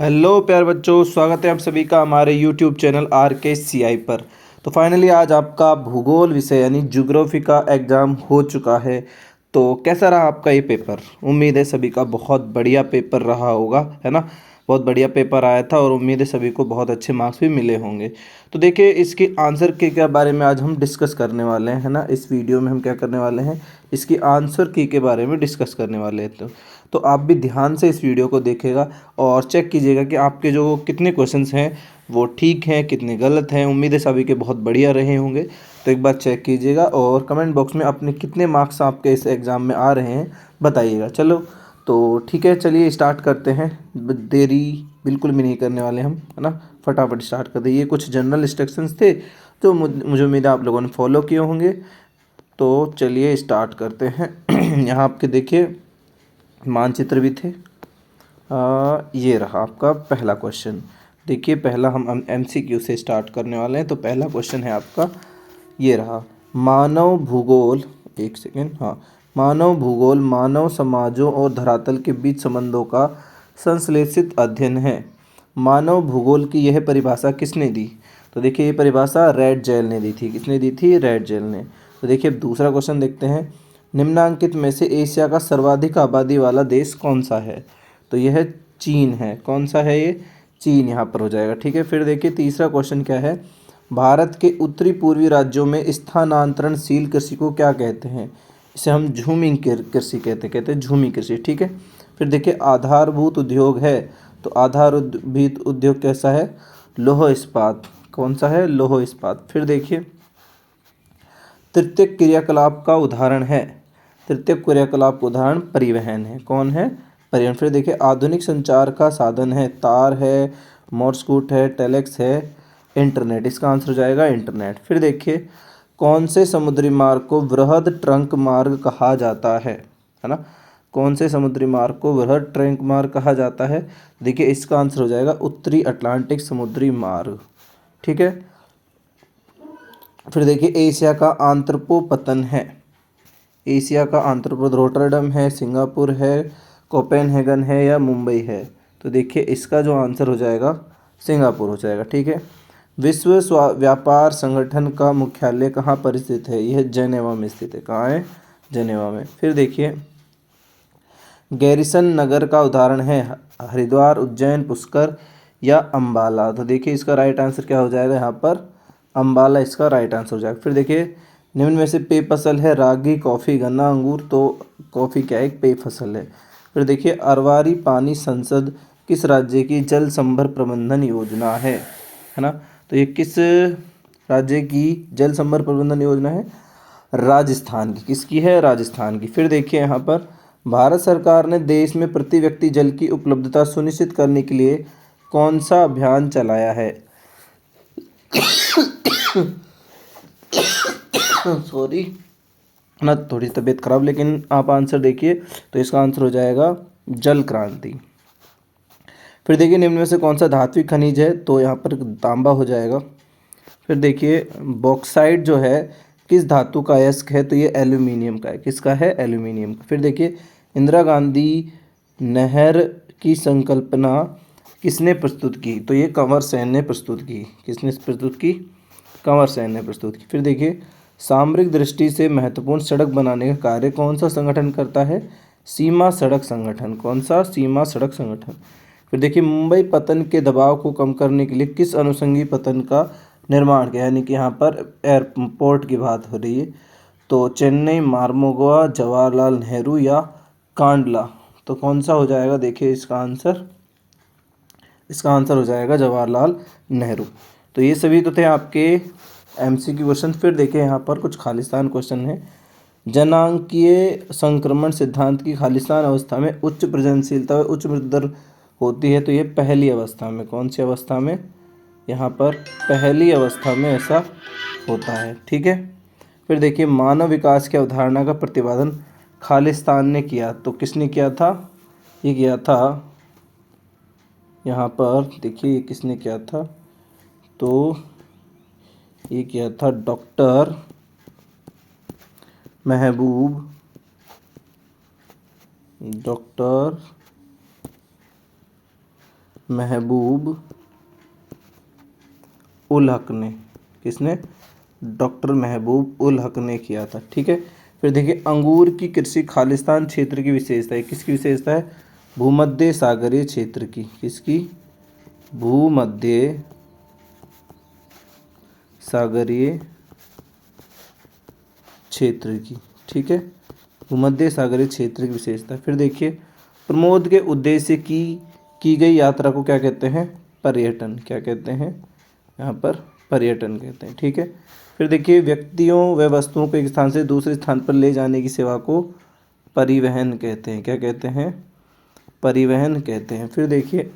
Hello प्यारे बच्चों, स्वागत है आप सभी का हमारे यूट्यूब चैनल आर के सी आई पर। तो फाइनली आज आपका भूगोल विषय यानी ज्योग्राफी का एग्ज़ाम हो चुका है। तो कैसा रहा आपका ये पेपर? उम्मीद है सभी का बहुत बढ़िया पेपर रहा होगा, है ना। बहुत बढ़िया पेपर आया था और उम्मीद है सभी को बहुत अच्छे मार्क्स भी मिले होंगे। तो देखिए, इसके आंसर के क्या बारे में आज हम डिस्कस करने वाले हैं, है ना। इस वीडियो में हम क्या करने वाले हैं, इसकी आंसर की के बारे में डिस्कस करने वाले हैं। तो आप भी ध्यान से इस वीडियो को देखिएगा और चेक कीजिएगा कि आपके जो कितने क्वेश्चंस हैं वो ठीक हैं, कितने गलत हैं। उम्मीद है सभी के बहुत बढ़िया रहे होंगे। तो एक बार चेक कीजिएगा और कमेंट बॉक्स में अपने कितने मार्क्स आपके इस एग्ज़ाम में आ रहे हैं बताइएगा। चलो तो ठीक है, चलिए स्टार्ट करते हैं। देरी बिल्कुल भी नहीं करने वाले हम, है ना। फटाफट स्टार्ट कर दिए। ये कुछ जनरल इंस्ट्रक्शंस थे जो मुझे उम्मीद है आप लोगों ने फॉलो किए होंगे। तो चलिए स्टार्ट करते हैं। यहाँ आपके देखिए मानचित्र भी थे। ये रहा आपका पहला क्वेश्चन। देखिए, पहला हम एमसीक्यू से स्टार्ट करने वाले हैं। तो पहला क्वेश्चन है आपका, ये रहा। मानव भूगोल, एक सेकेंड, हाँ। मानव भूगोल मानव समाजों और धरातल के बीच संबंधों का संश्लेषित अध्ययन है। मानव भूगोल की यह परिभाषा किसने दी? तो देखिए, ये परिभाषा रेड जेल ने दी थी। किसने दी थी? रेड जेल ने। तो देखिए, अब दूसरा क्वेश्चन देखते हैं। निम्नांकित में से एशिया का सर्वाधिक आबादी वाला देश कौन सा है? तो यह चीन है। कौन सा है ये? चीन यहाँ पर हो जाएगा। ठीक है, फिर देखिए तीसरा क्वेश्चन क्या है। भारत के उत्तरी पूर्वी राज्यों में स्थानांतरणशील कृषि को क्या कहते हैं? इसे हम झूमी कृषि कहते हैं झूमी कृषि। ठीक है, फिर देखिए आधारभूत उद्योग है। तो आधारभूत उद्योग कैसा है? लौह इस्पात। कौन सा है? लौह इस्पात। फिर देखिए तृतीयक क्रियाकलाप का उदाहरण है। तृतीयक क्रियाकलाप का उदाहरण परिवहन है। कौन है? परिवहन। फिर देखिए आधुनिक संचार का साधन है। तार है, मोर्स है, टेलेक्स है, इंटरनेट। इसका आंसर हो जाएगा इंटरनेट। फिर देखिए कौन से समुद्री मार्ग को वृहद ट्रंक मार्ग कहा जाता है ना। कौन से समुद्री मार्ग को वृहद ट्रंक मार्ग कहा जाता है? देखिए इसका आंसर हो जाएगा उत्तरी अटलांटिक समुद्री मार्ग। ठीक है, फिर देखिए एशिया का आंत्रपोपतन है। एशिया का आंत्रपोत रोटरडम है, सिंगापुर है, कोपेनहेगन है या मुंबई है? तो देखिए इसका जो आंसर हो जाएगा सिंगापुर हो जाएगा। ठीक है, विश्व व्यापार संगठन का मुख्यालय कहाँ पर स्थित है? यह जेनेवा में स्थित है। कहाँ है? जेनेवा में। फिर देखिए गैरिसन नगर का उदाहरण है हरिद्वार, उज्जैन, पुष्कर या अंबाला। तो देखिए इसका राइट आंसर क्या हो जाएगा यहाँ पर? अंबाला इसका राइट आंसर हो जाएगा। फिर देखिए निम्न में से पेय फसल है रागी, कॉफ़ी, गन्ना, अंगूर। तो कॉफ़ी क्या है? एक पेय फसल है। फिर देखिए अरवारी पानी संसद किस राज्य की जल संभर प्रबंधन योजना है ना। तो ये किस राज्य की जल संभर प्रबंधन योजना है? राजस्थान की। किसकी है? राजस्थान की। फिर देखिए यहाँ पर भारत सरकार ने देश में प्रति व्यक्ति जल की उपलब्धता सुनिश्चित करने के लिए कौन सा अभियान चलाया है? सॉरी ना, थोड़ी तबीयत खराब, लेकिन आप आंसर देखिए। तो इसका आंसर हो जाएगा जल क्रांति। फिर देखिए निम्न में से कौन सा धात्विक खनिज है? तो यहाँ पर तांबा हो जाएगा। फिर देखिए बॉक्साइट जो है किस धातु का अयस्क है? तो ये एल्यूमिनियम का है। किसका है? एल्यूमिनियम का। फिर देखिए इंदिरा गांधी नहर की संकल्पना किसने प्रस्तुत की? तो ये कंवर सेन ने प्रस्तुत की। किसने प्रस्तुत की? कंवर सेन ने प्रस्तुत की। फिर देखिए सामरिक दृष्टि से महत्वपूर्ण सड़क बनाने का कार्य कौन सा संगठन करता है? सीमा सड़क संगठन। कौन सा? सीमा सड़क संगठन। फिर देखिए मुंबई पतन के दबाव को कम करने के लिए किस अनुषंगी पतन का निर्माण किया? यानी कि यहाँ पर एयरपोर्ट की बात हो रही है। तो चेन्नई, मार्मोगोआ, जवाहरलाल नेहरू या कांडला। तो कौन सा हो जाएगा? देखिए इसका आंसर हो जाएगा जवाहरलाल नेहरू। तो ये सभी तो थे आपके एमसीक्यू क्वेश्चन। फिर देखिए यहाँ पर कुछ खालिस्तान क्वेश्चन है। जनांकीय संक्रमण सिद्धांत की खालिस्तान अवस्था में उच्च प्रजननशीलता व उच्च मृत्यु दर होती है। तो ये पहली अवस्था में। कौन सी अवस्था में? यहाँ पर पहली अवस्था में ऐसा होता है। ठीक है, फिर देखिए मानव विकास की अवधारणा का प्रतिपादन खालिस्तान ने किया। तो किसने किया था? ये किया था, यहाँ पर देखिए ये किसने किया था? तो ये किया था डॉक्टर महबूब, डॉक्टर महबूब उल हक ने, किसने? डॉक्टर महबूब उल हक ने किया था। ठीक है। फिर देखिए अंगूर की कृषि खालिस्तान क्षेत्र की विशेषता है। किसकी विशेषता है? भूमध्य सागरीय क्षेत्र की। किसकी? भूमध्य सागरीय क्षेत्र की। ठीक है, भूमध्य सागरीय क्षेत्र की विशेषता। फिर देखिए प्रमोद के उद्देश्य की गई यात्रा को क्या कहते हैं? पर्यटन। क्या कहते हैं? यहाँ पर पर्यटन कहते हैं। ठीक है। फिर देखिए व्यक्तियों व वस्तुओं को एक स्थान से दूसरे स्थान पर ले जाने की सेवा को परिवहन कहते हैं। क्या कहते हैं? परिवहन कहते हैं। फिर देखिए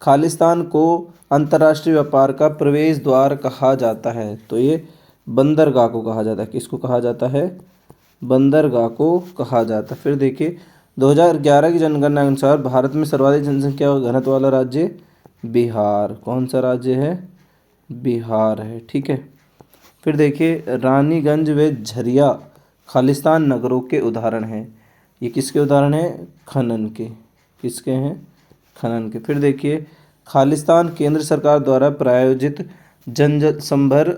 खालिस्तान को अंतर्राष्ट्रीय व्यापार का प्रवेश द्वार कहा जाता है, तो ये बंदरगाह को कहा जाता है। किसको कहा जाता है? बंदरगाह को कहा जाता है। फिर देखिए 2011 की जनगणना के अनुसार भारत में सर्वाधिक जनसंख्या और घनत्व वाला राज्य बिहार। कौन सा राज्य है? बिहार है। ठीक है। फिर देखिए रानीगंज व झरिया खालिस्तान नगरों के उदाहरण हैं। ये किसके उदाहरण हैं? खनन के। किसके हैं? खनन के। फिर देखिए खालिस्तान केंद्र सरकार द्वारा प्रायोजित जन संभर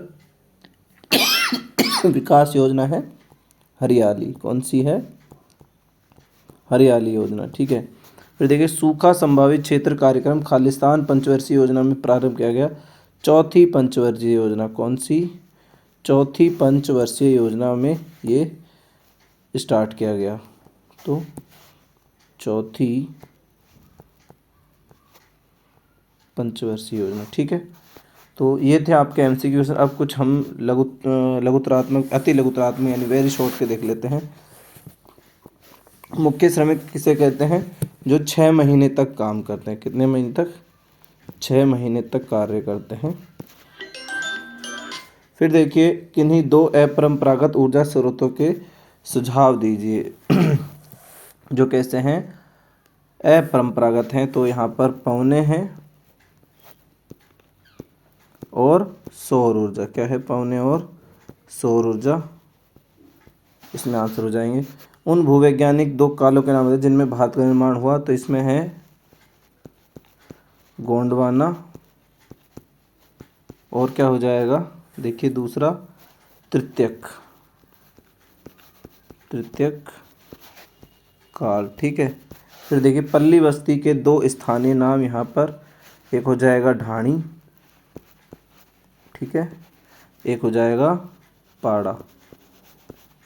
विकास योजना है हरियाली। कौन सी है? हरियाली योजना। ठीक है। फिर देखिए सूखा संभावित क्षेत्र कार्यक्रम खालिस्तान पंचवर्षीय योजना में प्रारंभ किया गया। चौथी पंचवर्षीय योजना। कौन सी? चौथी पंचवर्षीय योजना में ये स्टार्ट किया गया। तो चौथी पंचवर्षीय योजना। ठीक है। तो ये थे आपके एमसीक्यू क्वेश्चन। अब कुछ हम लघुतरात्मक अति लघुतरात्मक यानी वेरी शॉर्ट के देख लेते हैं। मुख्य श्रमिक किसे कहते हैं? जो 6 महीने तक काम करते हैं। कितने महीने तक? 6 महीने तक कार्य करते हैं। फिर देखिए किन्हीं 2 अपरंपरागत ऊर्जा स्रोतों के सुझाव दीजिए जो कैसे हैं? अपरंपरागत हैं। तो यहाँ पर पवने हैं और सौर ऊर्जा। क्या है? पवने और सौर ऊर्जा इसमें आंसर हो जाएंगे। उन भूवैज्ञानिक 2 कालों के नाम बताइए जिनमें भारत का निर्माण हुआ। तो इसमें है गोंडवाना और क्या हो जाएगा? देखिए दूसरा तृतीयक काल। ठीक है। फिर देखिए पल्ली बस्ती के 2 स्थानीय नाम यहाँ पर, एक हो जाएगा ढाणी। ठीक है। एक हो जाएगा पाड़ा।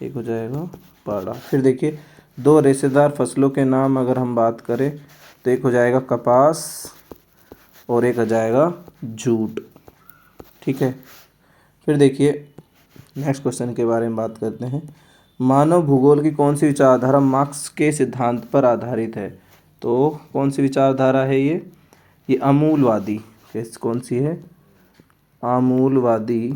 एक हो जाएगा पाड़ा। फिर देखिए 2 रेशेदार फसलों के नाम अगर हम बात करें तो एक हो जाएगा कपास और एक हो जाएगा जूट। ठीक है। फिर देखिए नेक्स्ट क्वेश्चन के बारे में बात करते हैं। मानव भूगोल की कौन सी विचारधारा मार्क्स के सिद्धांत पर आधारित है? तो कौन सी विचारधारा है ये अमूलवादी। कौन सी है? आमूलवादी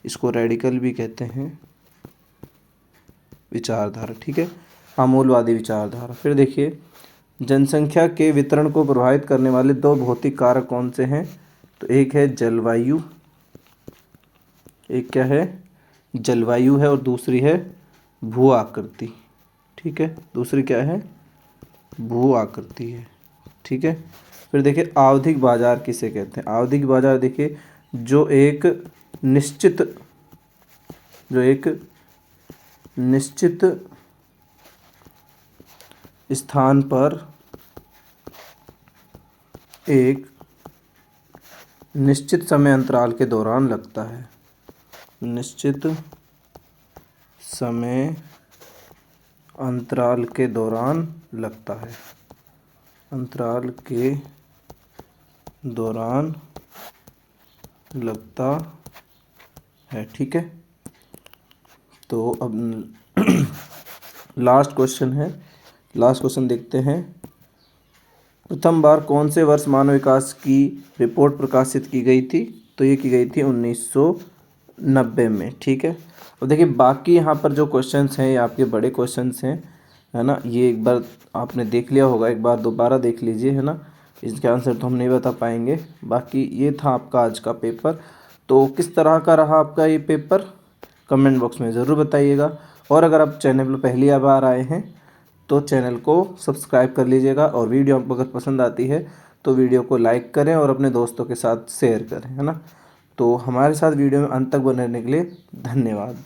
इसको रेडिकल भी कहते हैं विचारधारा। ठीक है, आमूलवादी विचारधारा। फिर देखिए जनसंख्या के वितरण को प्रभावित करने वाले 2 भौतिक कारक कौन से हैं? तो एक है जलवायु, एक क्या है? जलवायु है और दूसरी है भू आकृति। ठीक है, दूसरी क्या है? भू आकृति है। ठीक है। फिर देखिए आवधिक बाजार किसे कहते हैं? आवधिक बाजार देखिए जो एक निश्चित स्थान पर एक निश्चित समय अंतराल के दौरान लगता है। निश्चित समय अंतराल के दौरान लगता है। अंतराल के दौरान लगता है। ठीक है। तो अब लास्ट क्वेश्चन है। लास्ट क्वेश्चन देखते हैं। प्रथम बार कौन से वर्ष मानव विकास की रिपोर्ट प्रकाशित की गई थी? तो ये की गई थी 1990 में। ठीक है। अब देखिए बाकी यहाँ पर जो क्वेश्चंस हैं ये आपके बड़े क्वेश्चंस हैं, है ना। ये एक बार आपने देख लिया होगा, एक बार दोबारा देख लीजिए, है ना। इसके आंसर तो हम नहीं बता पाएंगे। बाकी ये था आपका आज का पेपर। तो किस तरह का रहा आपका ये पेपर कमेंट बॉक्स में ज़रूर बताइएगा। और अगर आप चैनल पर पहली बार आए हैं तो चैनल को सब्सक्राइब कर लीजिएगा, और वीडियो आपको अगर पसंद आती है तो वीडियो को लाइक करें और अपने दोस्तों के साथ शेयर करें, है ना। तो हमारे साथ वीडियो में अंत तक बने रहने के लिए धन्यवाद।